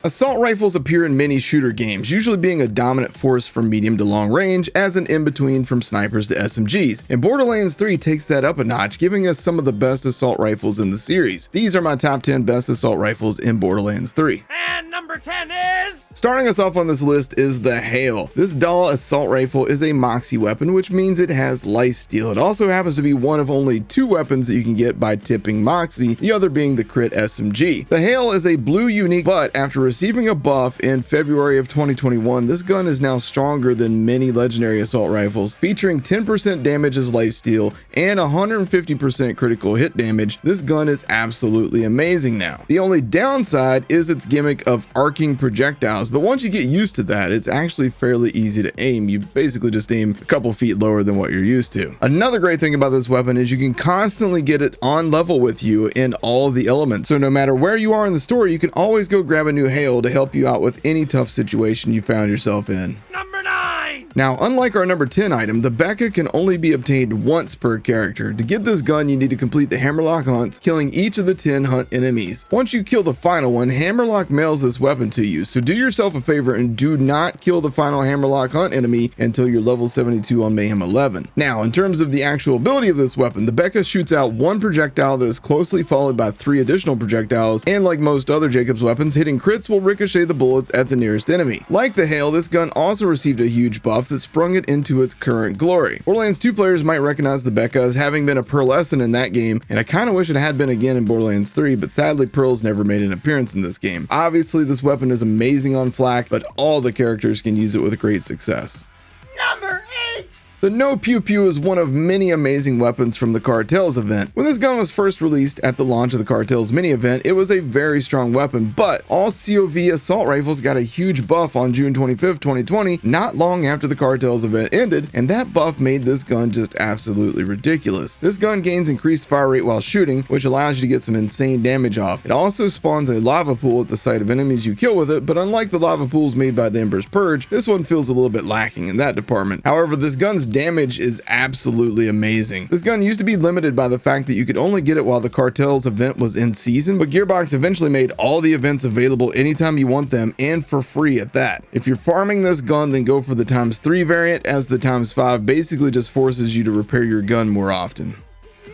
Assault rifles appear in many shooter games, usually being a dominant force from medium to long range as an in-between from snipers to SMGs, and Borderlands 3 takes that up a notch, giving us some of the best assault rifles in the series. These are my top 10 best assault rifles in Borderlands 3. And number 10 is... Starting us off on this list is the Hail. This Dahl assault rifle is a Moxie weapon, which means it has lifesteal. It also happens to be one of only 2 weapons that you can get by tipping Moxie, the other being the crit SMG. The Hail is a blue unique, but after receiving a buff in February of 2021, this gun is now stronger than many legendary assault rifles, featuring 10% damage as lifesteal and 150% critical hit damage. This gun is absolutely amazing now. The only downside is its gimmick of arcing projectiles, but once you get used to that, it's actually fairly easy to aim. You basically just aim a couple feet lower than what you're used to. Another great thing about this weapon is you can constantly get it on level with you in all of the elements. So no matter where you are in the story, you can always go grab a new Hail to help you out with any tough situation you found yourself in. Number 9! Now, unlike our number 10 item, the Becca can only be obtained once per character. To get this gun, you need to complete the Hammerlock hunts, killing each of the 10 hunt enemies. Once you kill the final one, Hammerlock mails this weapon to you, so do yourself a favor and do not kill the final Hammerlock hunt enemy until you're level 72 on Mayhem 11. Now, in terms of the actual ability of this weapon, the Becca shoots out one projectile that is closely followed by 3 additional projectiles, and like most other Jacob's weapons, hitting crits will ricochet the bullets at the nearest enemy. Like the Hail, this gun also received a huge buff that sprung it into its current glory. Borderlands 2 players might recognize the Becca as having been a pearlescent in that game, and I kinda wish it had been again in Borderlands 3, but sadly pearls never made an appearance in this game. Obviously this weapon is amazing on flak, but all the characters can use it with great success. Number 8! The No Pew Pew is one of many amazing weapons from the Cartels event. When this gun was first released at the launch of the Cartels mini event, it was a very strong weapon, but all COV assault rifles got a huge buff on June 25th, 2020, not long after the Cartels event ended, and that buff made this gun just absolutely ridiculous. This gun gains increased fire rate while shooting, which allows you to get some insane damage off. It also spawns a lava pool at the sight of enemies you kill with it, but unlike the lava pools made by the Ember's Purge, this one feels a little bit lacking in that department. However, this gun's damage is absolutely amazing. This gun used to be limited by the fact that you could only get it while the Cartels event was in season, but Gearbox eventually made all the events available anytime you want them and for free at that. If you're farming this gun, then go for the ×3 variant, as the ×5 basically just forces you to repair your gun more often.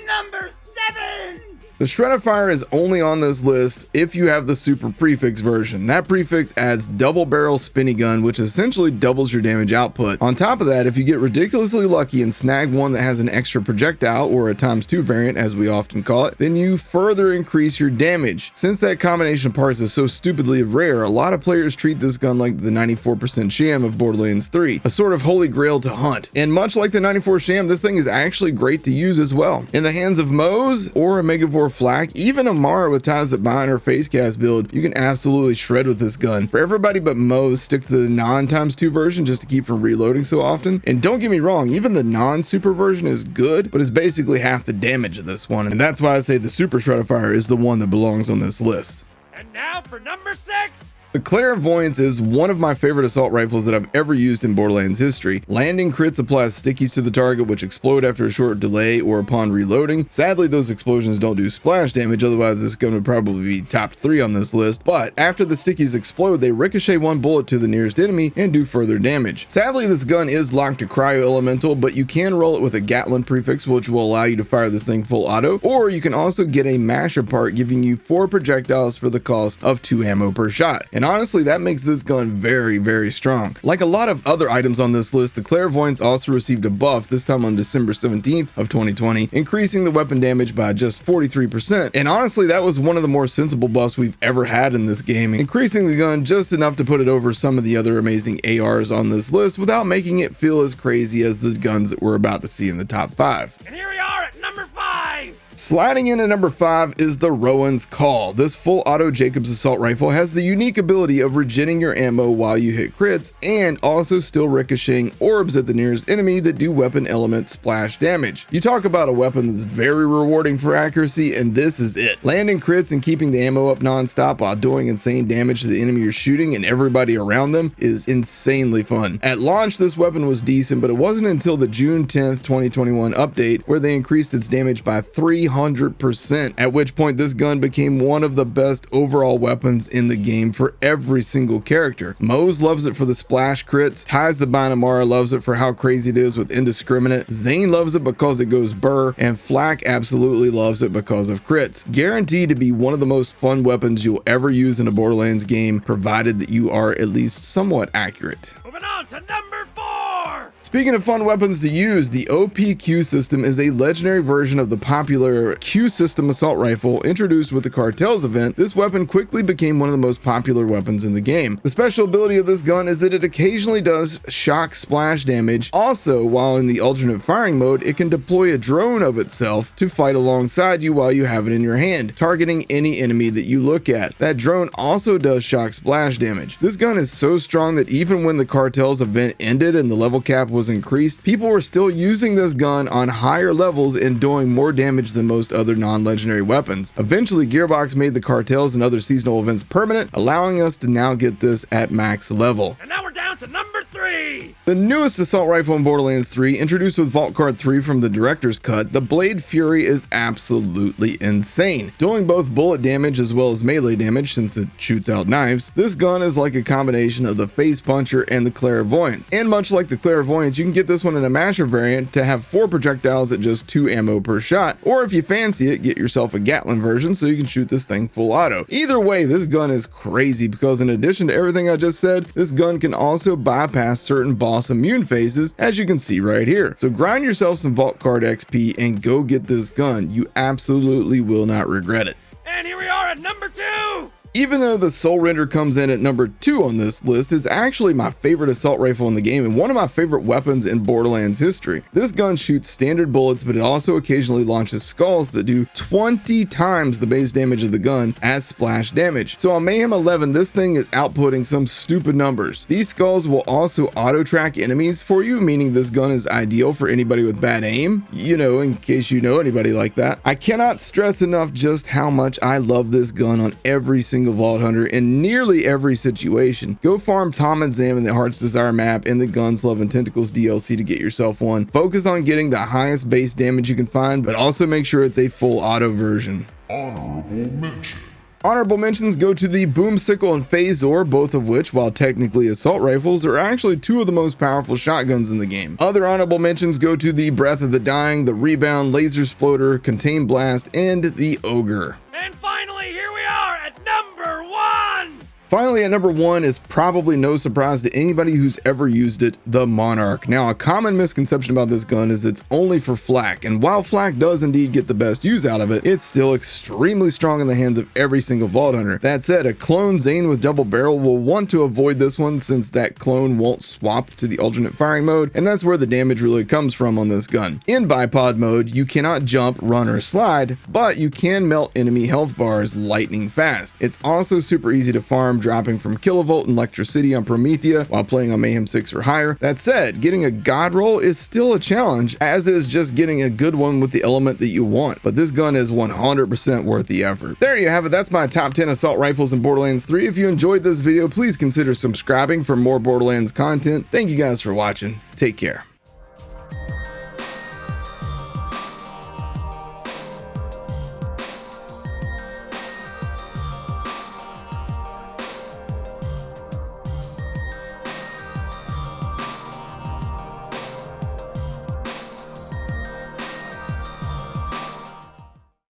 Number 7! The Shredifier is only on this list if you have the super prefix version. That prefix adds double barrel spinny gun, which essentially doubles your damage output. On top of that, if you get ridiculously lucky and snag one that has an extra projectile, or a ×2 variant as we often call it, then you further increase your damage. Since that combination of parts is so stupidly rare, a lot of players treat this gun like the 94% sham of Borderlands 3, a sort of holy grail to hunt. And much like the 94 sham, this thing is actually great to use as well. In the hands of Moze or a Megavore Flak, even Amara with ties that bind her face cast build, you can absolutely shred with this gun. For everybody but Moze, stick to the non ×2 version just to keep from reloading so often. And don't get me wrong, even the non-super version is good, but it's basically half the damage of this one, and that's why I say the Super Shredifier is the one that belongs on this list. And now for number 6! The clairvoyance is one of my favorite assault rifles that I've ever used in Borderlands history. Landing crits applies stickies to the target, which explode after a short delay or upon reloading. Sadly, those explosions don't do splash damage, otherwise this gun would probably be top 3 on this list. But after the stickies explode, they ricochet one bullet to the nearest enemy and do further damage. Sadly, this gun is locked to cryo elemental, but you can roll it with a Gatling prefix, which will allow you to fire this thing full auto, or you can also get a masher part, giving you 4 projectiles for the cost of 2 ammo per shot. And honestly, that makes this gun very, very strong. Like a lot of other items on this list, the clairvoyance also received a buff, this time on December 17th of 2020, increasing the weapon damage by just 43%. And honestly, that was one of the more sensible buffs we've ever had in this game, increasing the gun just enough to put it over some of the other amazing ARs on this list without making it feel as crazy as the guns that we're about to see in the top 5. And here we are at number 5! Sliding in at number 5 is the Rowan's Call. This full auto Jacobs assault rifle has the unique ability of regenerating your ammo while you hit crits, and also still ricocheting orbs at the nearest enemy that do weapon element splash damage. You talk about a weapon that's very rewarding for accuracy, and this is it. Landing crits and keeping the ammo up non-stop while doing insane damage to the enemy you're shooting and everybody around them is insanely fun. At launch, this weapon was decent, but it wasn't until the June 10th, 2021 update where they increased its damage by 300 300%, at which point this gun became one of the best overall weapons in the game for every single character. Mose loves it for the splash crits, Ties the Banamara loves it for how crazy it is with indiscriminate, Zane loves it because it goes burr, and Flak absolutely loves it because of crits. Guaranteed to be one of the most fun weapons you'll ever use in a Borderlands game, provided that you are at least somewhat accurate. Moving on to number 4. Speaking of fun weapons to use, the OP-Q system is a legendary version of the popular Q system assault rifle introduced with the Cartels event. This weapon quickly became one of the most popular weapons in the game. The special ability of this gun is that it occasionally does shock splash damage. Also, while in the alternate firing mode, it can deploy a drone of itself to fight alongside you while you have it in your hand, targeting any enemy that you look at. That drone also does shock splash damage. This gun is so strong that even when the Cartels event ended and the level cap was increased, people were still using this gun on higher levels and doing more damage than most other non-legendary weapons. Eventually, Gearbox made the Cartels and other seasonal events permanent, allowing us to now get this at max level. And now we're down to number 3. The newest assault rifle in Borderlands 3, introduced with Vault Card 3 from the director's cut, the Blade Fury is absolutely insane. Doing both bullet damage as well as melee damage since it shoots out knives, this gun is like a combination of the Face Puncher and the Clairvoyance. And much like the Clairvoyance, you can get this one in a masher variant to have 4 projectiles at just 2 ammo per shot, or if you fancy it, get yourself a Gatling version so you can shoot this thing full auto. Either way, this gun is crazy because in addition to everything I just said, this gun can also bypass certain boss immune phases, as you can see right here. So grind yourself some Vault Card XP and go get this gun. You absolutely will not regret it. And here we are at number 2. Even though the Soulrender comes in at number 2 on this list, it's actually my favorite assault rifle in the game and one of my favorite weapons in Borderlands history. This gun shoots standard bullets, but it also occasionally launches skulls that do 20 times the base damage of the gun as splash damage. So on Mayhem 11, this thing is outputting some stupid numbers. These skulls will also auto-track enemies for you, meaning this gun is ideal for anybody with bad aim, you know, in case you know anybody like that. I cannot stress enough just how much I love this gun on every single Vault Hunter in nearly every situation. Go farm Tom and Zam in the Heart's Desire map and the Guns, Love, and Tentacles DLC to get yourself one. Focus on getting the highest base damage you can find, but also make sure it's a full auto version. Honorable mention. Honorable mentions go to the Boomsicle and Phasor, both of which, while technically assault rifles, are actually 2 of the most powerful shotguns in the game. Other honorable mentions go to the Breath of the Dying, the Rebound, Laser Sploder, Contain Blast, and the Ogre. And finally, here we are at number 1. Finally, at number 1 is probably no surprise to anybody who's ever used it, the Monarch. Now, a common misconception about this gun is it's only for flak, and while flak does indeed get the best use out of it, it's still extremely strong in the hands of every single Vault Hunter. That said, a clone Zane with double barrel will want to avoid this one since that clone won't swap to the alternate firing mode, and that's where the damage really comes from on this gun. In bipod mode, you cannot jump, run, or slide, but you can melt enemy health bars lightning fast. It's also super easy to farm, dropping from Kilovolt and Electricity on Promethea while playing on Mayhem 6 or higher. That said, getting a God roll is still a challenge, as is just getting a good one with the element that you want, but this gun is 100% worth the effort. There you have it. That's my top 10 assault rifles in Borderlands 3. If you enjoyed this video, please consider subscribing for more Borderlands content. Thank you guys for watching. Take care.